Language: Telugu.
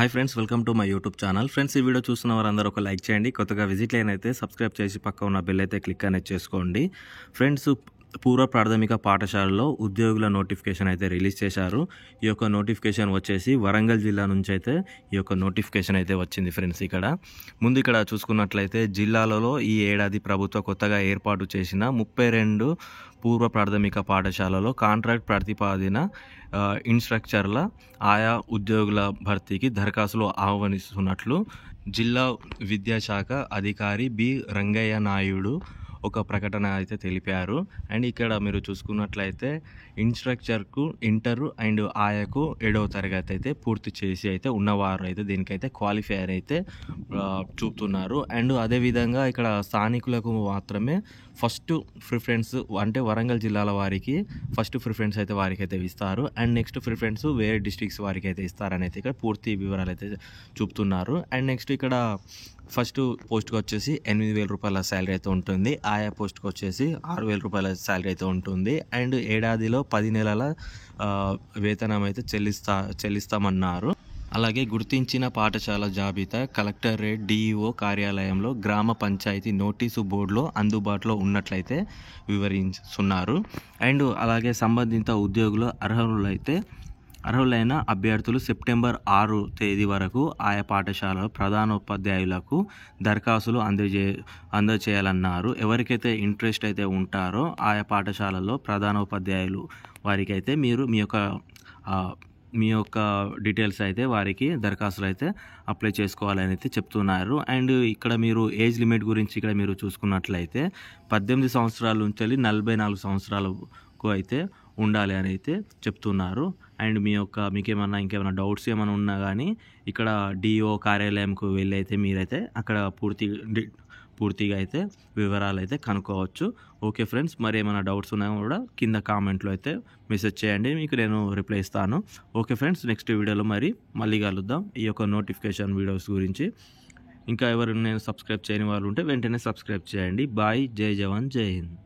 Hi friends, welcome to my YouTube channel. Friends, ఈ వీడియో చూస్తున్న వారందరూ ఒక లైక్ చేయండి. కొత్తగా విజిట్ అయితే సబ్స్క్రైబ్ చేసి పక్క ఉన్న బెల్ అయితే క్లిక్ అనేది చేసుకోండి. ఫ్రెండ్స్, పూర్వ ప్రాథమిక పాఠశాలలో ఉద్యోగుల నోటిఫికేషన్ అయితే రిలీజ్ చేశారు. ఈ యొక్క నోటిఫికేషన్ వచ్చేసి వరంగల్ జిల్లా నుంచి అయితే ఈ యొక్క నోటిఫికేషన్ అయితే వచ్చింది. ఫ్రెండ్స్, ఇక్కడ చూసుకున్నట్లయితే జిల్లాలలో ఈ ఏడాది ప్రభుత్వ కొత్తగా ఏర్పాటు చేసిన 32 పూర్వ ప్రాథమిక పాఠశాలలో కాంట్రాక్ట్ ప్రతిపాదన ఇన్స్ట్రక్చర్ల ఆయా ఉద్యోగుల భర్తీకి దరఖాస్తులు ఆహ్వానిస్తున్నట్లు జిల్లా విద్యాశాఖ అధికారి బి రంగయ్య నాయుడు ఒక ప్రకటన అయితే తెలిపారు. అండ్ ఇక్కడ మీరు చూసుకున్నట్లయితే ఇన్స్ట్రక్చర్కు ఇంటర్ అండ్ ఆయాకు 7వ తరగతి అయితే పూర్తి చేసి అయితే ఉన్నవారు అయితే దీనికైతే క్వాలిఫైయర్ అయితే చూపుతున్నారు. అండ్ అదేవిధంగా ఇక్కడ స్థానికులకు మాత్రమే ఫస్ట్ ప్రిఫరెన్స్, అంటే వరంగల్ జిల్లాల వారికి ఫస్ట్ ప్రిఫరెన్స్ అయితే వారికి అయితే ఇస్తారు. అండ్ నెక్స్ట్ ప్రిఫరెన్స్ వేరే డిస్ట్రిక్ట్స్ వారికి అయితే ఇస్తారని అయితే ఇక్కడ పూర్తి వివరాలు అయితే చూపుతున్నారు. అండ్ నెక్స్ట్ ఇక్కడ ఫస్ట్ పోస్ట్కి వచ్చేసి 8,000 రూపాయల శాలరీ అయితే ఉంటుంది. ఆయా పోస్ట్కి వచ్చేసి 6,000 రూపాయల శాలరీ అయితే ఉంటుంది. అండ్ ఏడాదిలో 10 నెలల వేతనం అయితే చెల్లిస్తామన్నారు. అలాగే గుర్తించిన పాఠశాల జాబితా కలెక్టరేట్ డిఈఓ కార్యాలయంలో గ్రామ పంచాయతీ నోటీసు బోర్డులో అందుబాటులో ఉన్నట్లయితే వివరిస్తున్నారు. అండ్ అలాగే సంబంధిత ఉద్యోగులు అర్హులైన అభ్యర్థులు సెప్టెంబర్ 6 తేదీ వరకు ఆయా పాఠశాలలో ప్రధానోపాధ్యాయులకు దరఖాస్తులు అందజేయాలన్నారు. ఎవరికైతే ఇంట్రెస్ట్ అయితే ఉంటారో ఆయా పాఠశాలలో ప్రధానోపాధ్యాయులు వారికి అయితే మీరు మీ యొక్క డీటెయిల్స్ అయితే వారికి దరఖాస్తులు అయితే అప్లై చేసుకోవాలని అయితే చెప్తున్నారు. అండ్ ఇక్కడ మీరు ఏజ్ లిమిట్ గురించి ఇక్కడ మీరు చూసుకున్నట్లయితే 18 సంవత్సరాల నుంచి 44 సంవత్సరాలకు అయితే ఉండాలి అని అయితే చెప్తున్నారు. అండ్ మీకేమన్నా ఇంకేమైనా డౌట్స్ ఏమైనా ఉన్నా కానీ ఇక్కడ డిఓ కార్యాలయంకు వెళ్ళి అయితే మీరైతే అక్కడ పూర్తిగా అయితే వివరాలు అయితే కనుక్కోవచ్చు. ఓకే ఫ్రెండ్స్, మరి ఏమైనా డౌట్స్ ఉన్నా కూడా కింద కామెంట్లో అయితే మెసేజ్ చేయండి, మీకు నేను రిప్లై ఇస్తాను. ఓకే ఫ్రెండ్స్, నెక్స్ట్ వీడియోలో మళ్ళీ కలుద్దాం ఈ యొక్క నోటిఫికేషన్ వీడియోస్ గురించి. ఇంకా ఎవరు నేను సబ్స్క్రైబ్ చేయని వాళ్ళు ఉంటే వెంటనే సబ్స్క్రైబ్ చేయండి. బాయ్, జై జవాన్, జై హింద్.